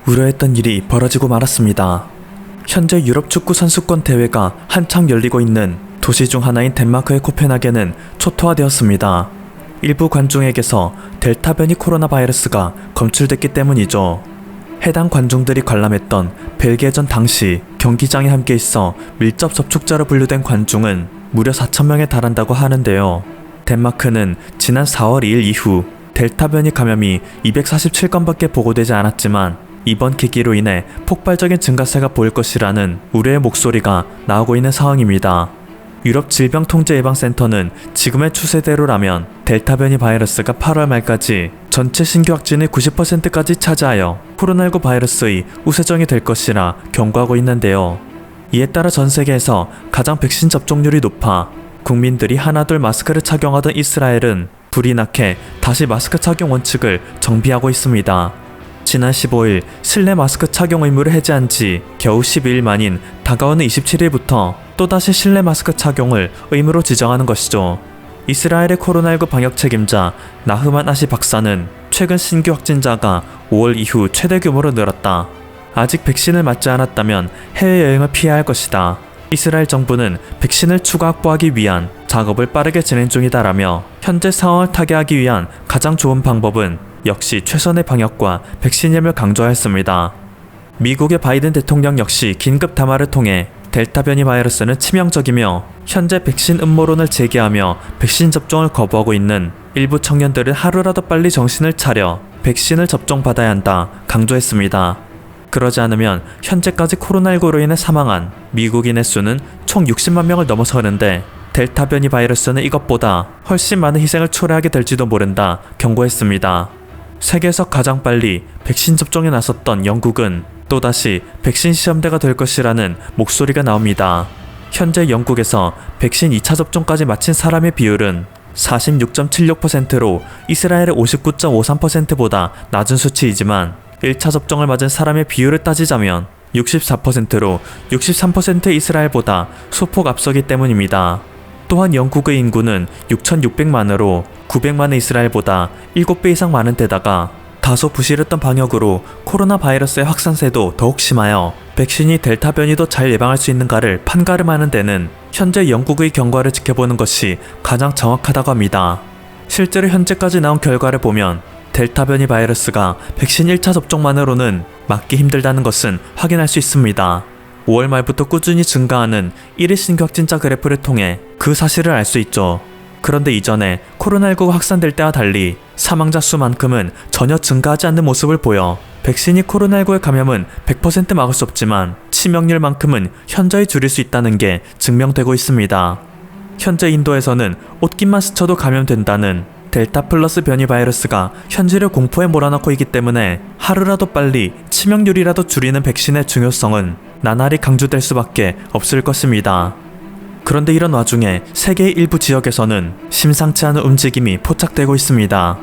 우려했던 일이 벌어지고 말았습니다. 현재 유럽 축구 선수권 대회가 한창 열리고 있는 도시 중 하나인 덴마크의 코펜하겐은 초토화되었습니다. 일부 관중에게서 델타 변이 코로나 바이러스가 검출됐기 때문이죠. 해당 관중들이 관람했던 벨기에전 당시 경기장에 함께 있어 밀접 접촉자로 분류된 관중은 무려 4,000명에 달한다고 하는데요. 덴마크는 지난 4월 2일 이후 델타 변이 감염이 247건밖에 보고되지 않았지만 이번 계기로 인해 폭발적인 증가세가 보일 것이라는 우려의 목소리가 나오고 있는 상황입니다. 유럽 질병통제예방센터는 지금의 추세대로라면 델타 변이 바이러스가 8월 말까지 전체 신규 확진의 90%까지 차지하여 코로나19 바이러스의 우세종이 될 것이라 경고하고 있는데요. 이에 따라 전 세계에서 가장 백신 접종률이 높아 국민들이 하나둘 마스크를 착용하던 이스라엘은 불이 나게 다시 마스크 착용 원칙을 정비하고 있습니다. 지난 15일 실내 마스크 착용 의무를 해제한 지 겨우 12일 만인 다가오는 27일부터 또다시 실내 마스크 착용을 의무로 지정하는 것이죠. 이스라엘의 코로나19 방역 책임자 나흐만 아시 박사는 최근 신규 확진자가 5월 이후 최대 규모로 늘었다. 아직 백신을 맞지 않았다면 해외여행을 피해야 할 것이다. 이스라엘 정부는 백신을 추가 확보하기 위한 작업을 빠르게 진행 중이다라며 현재 상황을 타개하기 위한 가장 좋은 방법은 역시 최선의 방역과 백신임을 강조하였습니다. 미국의 바이든 대통령 역시 긴급 담화를 통해 델타 변이 바이러스는 치명적이며 현재 백신 음모론을 제기하며 백신 접종을 거부하고 있는 일부 청년들은 하루라도 빨리 정신을 차려 백신을 접종받아야 한다 강조했습니다. 그러지 않으면 현재까지 코로나19로 인해 사망한 미국인의 수는 총 60만 명을 넘어서는데 델타 변이 바이러스는 이것보다 훨씬 많은 희생을 초래하게 될지도 모른다 경고했습니다. 세계에서 가장 빨리 백신 접종에 나섰던 영국은 또다시 백신 시험대가 될 것이라는 목소리가 나옵니다. 현재 영국에서 백신 2차 접종까지 마친 사람의 비율은 46.76%로 이스라엘의 59.53%보다 낮은 수치이지만 1차 접종을 맞은 사람의 비율을 따지자면 64%로 63%의 이스라엘보다 소폭 앞서기 때문입니다. 또한 영국의 인구는 6,600만으로 900만의 이스라엘보다 7배 이상 많은 데다가 다소 부실했던 방역으로 코로나 바이러스의 확산세도 더욱 심하여 백신이 델타 변이도 잘 예방할 수 있는가를 판가름하는 데는 현재 영국의 경과를 지켜보는 것이 가장 정확하다고 합니다. 실제로 현재까지 나온 결과를 보면 델타 변이 바이러스가 백신 1차 접종만으로는 막기 힘들다는 것은 확인할 수 있습니다. 5월 말부터 꾸준히 증가하는 1일 신규 확진자 그래프를 통해 그 사실을 알 수 있죠. 그런데 이전에 코로나19가 확산될 때와 달리 사망자 수만큼은 전혀 증가하지 않는 모습을 보여 백신이 코로나19의 감염은 100% 막을 수 없지만 치명률만큼은 현저히 줄일 수 있다는 게 증명되고 있습니다. 현재 인도에서는 옷깃만 스쳐도 감염된다는 델타 플러스 변이 바이러스가 현지를 공포에 몰아넣고 있기 때문에 하루라도 빨리 치명률이라도 줄이는 백신의 중요성은 나날이 강조될 수밖에 없을 것입니다. 그런데 이런 와중에 세계의 일부 지역에서는 심상치 않은 움직임이 포착되고 있습니다.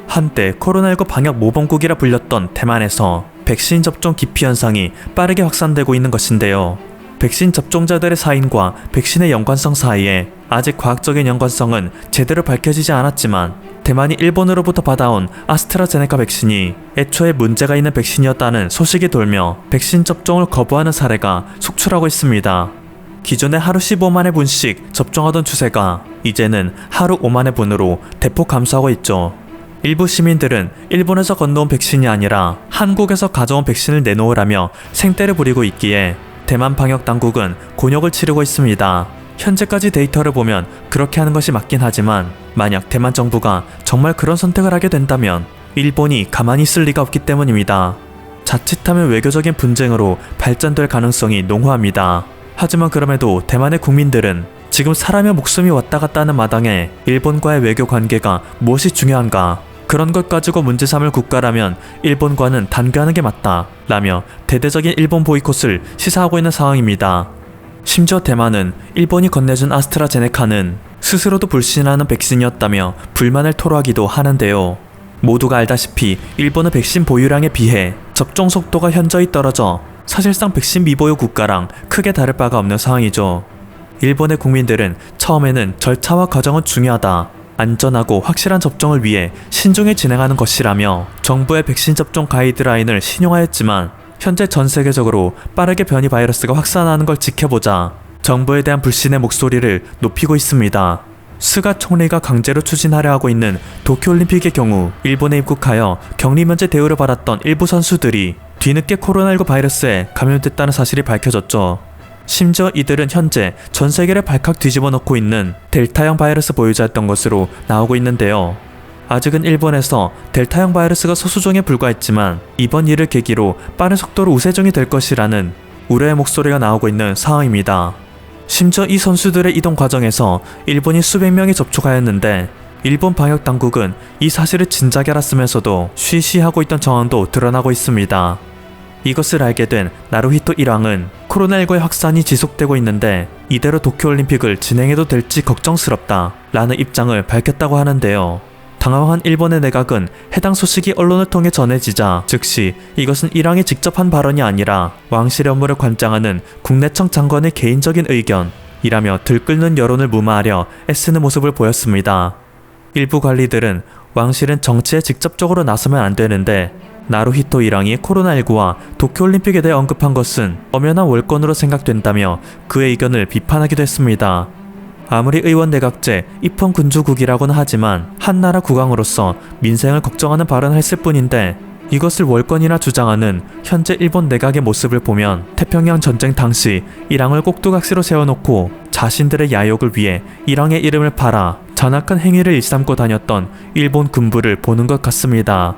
한때 코로나19 방역 모범국이라 불렸던 대만에서 백신 접종 기피 현상이 빠르게 확산되고 있는 것인데요. 백신 접종자들의 사인과 백신의 연관성 사이에 아직 과학적인 연관성은 제대로 밝혀지지 않았지만 대만이 일본으로부터 받아온 아스트라제네카 백신이 애초에 문제가 있는 백신이었다는 소식이 돌며 백신 접종을 거부하는 사례가 속출하고 있습니다. 기존에 하루 15만회 분씩 접종하던 추세가 이제는 하루 5만회 분으로 대폭 감소하고 있죠. 일부 시민들은 일본에서 건너온 백신이 아니라 한국에서 가져온 백신을 내놓으라며 생떼를 부리고 있기에 대만 방역 당국은 곤욕을 치르고 있습니다. 현재까지 데이터를 보면 그렇게 하는 것이 맞긴 하지만 만약 대만 정부가 정말 그런 선택을 하게 된다면 일본이 가만히 있을 리가 없기 때문입니다. 자칫하면 외교적인 분쟁으로 발전될 가능성이 농후합니다. 하지만 그럼에도 대만의 국민들은 지금 사람의 목숨이 왔다 갔다 하는 마당에 일본과의 외교 관계가 무엇이 중요한가, 그런 것 가지고 문제 삼을 국가라면 일본과는 단교하는 게 맞다 라며 대대적인 일본 보이콧을 시사하고 있는 상황입니다. 심지어 대만은 일본이 건네준 아스트라제네카는 스스로도 불신하는 백신이었다며 불만을 토로하기도 하는데요. 모두가 알다시피 일본의 백신 보유량에 비해 접종 속도가 현저히 떨어져 사실상 백신 미보유 국가랑 크게 다를 바가 없는 상황이죠. 일본의 국민들은 처음에는 절차와 과정은 중요하다, 안전하고 확실한 접종을 위해 신중히 진행하는 것이라며 정부의 백신 접종 가이드라인을 신용하였지만 현재 전 세계적으로 빠르게 변이 바이러스가 확산하는 걸 지켜보자 정부에 대한 불신의 목소리를 높이고 있습니다. 스가 총리가 강제로 추진하려 하고 있는 도쿄올림픽의 경우 일본에 입국하여 격리 면제 대우를 받았던 일부 선수들이 뒤늦게 코로나19 바이러스에 감염됐다는 사실이 밝혀졌죠. 심지어 이들은 현재 전 세계를 발칵 뒤집어 놓고 있는 델타형 바이러스 보유자였던 것으로 나오고 있는데요. 아직은 일본에서 델타형 바이러스가 소수종에 불과했지만 이번 일을 계기로 빠른 속도로 우세종이 될 것이라는 우려의 목소리가 나오고 있는 상황입니다. 심지어 이 선수들의 이동 과정에서 일본인 수백 명이 접촉하였는데 일본 방역 당국은 이 사실을 진작에 알았으면서도 쉬쉬하고 있던 정황도 드러나고 있습니다. 이것을 알게 된 나루히토 일왕은 코로나19의 확산이 지속되고 있는데 이대로 도쿄올림픽을 진행해도 될지 걱정스럽다 라는 입장을 밝혔다고 하는데요. 당황한 일본의 내각은 해당 소식이 언론을 통해 전해지자 즉시 이것은 일왕이 직접 한 발언이 아니라 왕실의 업무를 관장하는 국내청 장관의 개인적인 의견이라며 들끓는 여론을 무마하려 애쓰는 모습을 보였습니다. 일부 관리들은 왕실은 정치에 직접적으로 나서면 안 되는데 나루히토 일왕이 코로나19와 도쿄올림픽에 대해 언급한 것은 엄연한 월권으로 생각된다며 그의 의견을 비판하기도 했습니다. 아무리 의원 내각제 입헌 군주국이라고는 하지만 한나라 국왕으로서 민생을 걱정하는 발언을 했을 뿐인데 이것을 월권이라 주장하는 현재 일본 내각의 모습을 보면 태평양 전쟁 당시 일왕을 꼭두각시로 세워놓고 자신들의 야욕을 위해 일왕의 이름을 팔아 잔악한 행위를 일삼고 다녔던 일본 군부를 보는 것 같습니다.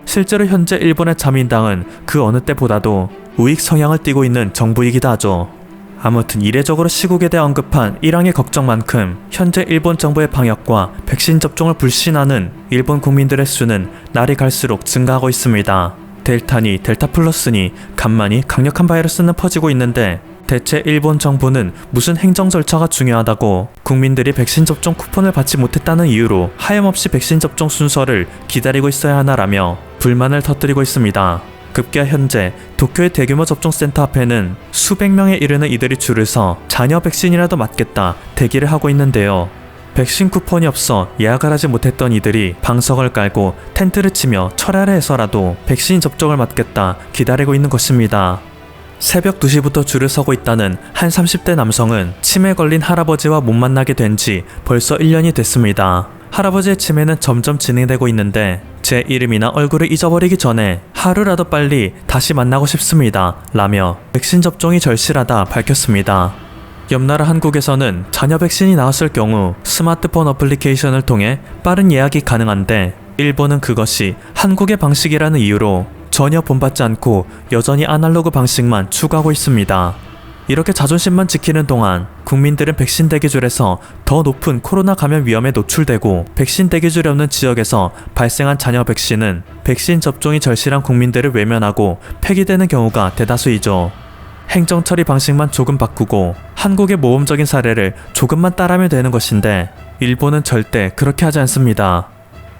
실제로 현재 일본의 자민당은 그 어느 때보다도 우익 성향을 띠고 있는 정부이기도 하죠. 아무튼 이례적으로 시국에 대해 언급한 일왕의 걱정만큼 현재 일본 정부의 방역과 백신 접종을 불신하는 일본 국민들의 수는 날이 갈수록 증가하고 있습니다. 델타니 델타 플러스니 간만이 강력한 바이러스는 퍼지고 있는데 대체 일본 정부는 무슨 행정 절차가 중요하다고 국민들이 백신 접종 쿠폰을 받지 못했다는 이유로 하염없이 백신 접종 순서를 기다리고 있어야 하나라며 불만을 터뜨리고 있습니다. 급기야 현재 도쿄의 대규모 접종센터 앞에는 수백 명에 이르는 이들이 줄을 서 자녀 백신이라도 맞겠다 대기를 하고 있는데요. 백신 쿠폰이 없어 예약을 하지 못했던 이들이 방석을 깔고 텐트를 치며 철야를 해서라도 백신 접종을 맞겠다 기다리고 있는 것입니다. 새벽 2시부터 줄을 서고 있다는 한 30대 남성은 치매 걸린 할아버지와 못 만나게 된 지 벌써 1년이 됐습니다. 할아버지의 치매는 점점 진행되고 있는데 제 이름이나 얼굴을 잊어버리기 전에 하루라도 빨리 다시 만나고 싶습니다 라며 백신 접종이 절실하다 밝혔습니다. 옆나라 한국에서는 자녀 백신이 나왔을 경우 스마트폰 어플리케이션을 통해 빠른 예약이 가능한데 일본은 그것이 한국의 방식이라는 이유로 전혀 본받지 않고 여전히 아날로그 방식만 추구하고 있습니다. 이렇게 자존심만 지키는 동안 국민들은 백신 대기줄에서 더 높은 코로나 감염 위험에 노출되고 백신 대기줄이 없는 지역에서 발생한 잔여 백신은 백신 접종이 절실한 국민들을 외면하고 폐기되는 경우가 대다수이죠. 행정 처리 방식만 조금 바꾸고 한국의 모범적인 사례를 조금만 따라하면 되는 것인데 일본은 절대 그렇게 하지 않습니다.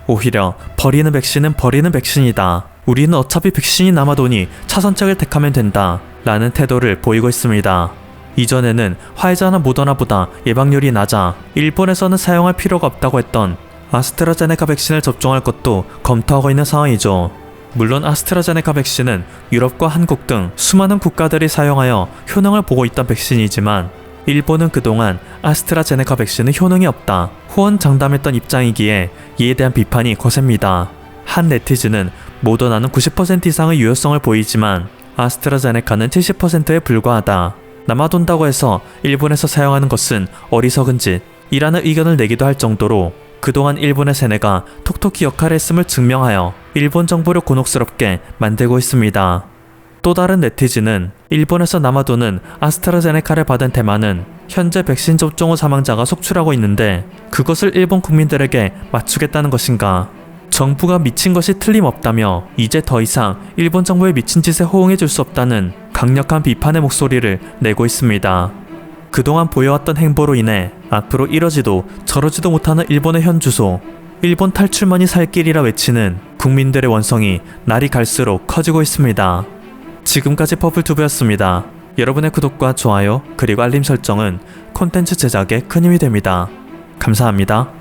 오히려 버리는 백신은 버리는 백신이다. 우리는 어차피 백신이 남아도니 차선책을 택하면 된다. 라는 태도를 보이고 있습니다. 이전에는 화이자나 모더나보다 예방률이 낮아 일본에서는 사용할 필요가 없다고 했던 아스트라제네카 백신을 접종할 것도 검토하고 있는 상황이죠. 물론 아스트라제네카 백신은 유럽과 한국 등 수많은 국가들이 사용하여 효능을 보고 있던 백신이지만 일본은 그동안 아스트라제네카 백신은 효능이 없다 호언장담했던 입장이기에 이에 대한 비판이 거셉니다. 한 네티즌은 모더나는 90% 이상의 유효성을 보이지만 아스트라제네카는 70%에 불과하다. 남아돈다고 해서 일본에서 사용하는 것은 어리석은 짓이라는 의견을 내기도 할 정도로 그동안 일본의 세뇌가 톡톡히 역할을 했음을 증명하여 일본 정부를 곤혹스럽게 만들고 있습니다. 또 다른 네티즌은 일본에서 남아도는 아스트라제네카를 받은 대만은 현재 백신 접종 후 사망자가 속출하고 있는데 그것을 일본 국민들에게 맞추겠다는 것인가? 정부가 미친 것이 틀림없다며 이제 더 이상 일본 정부의 미친 짓에 호응해줄 수 없다는 강력한 비판의 목소리를 내고 있습니다. 그동안 보여왔던 행보로 인해 앞으로 이러지도 저러지도 못하는 일본의 현 주소, 일본 탈출만이 살 길이라 외치는 국민들의 원성이 날이 갈수록 커지고 있습니다. 지금까지 퍼플튜브였습니다. 여러분의 구독과 좋아요 그리고 알림 설정은 콘텐츠 제작에 큰 힘이 됩니다. 감사합니다.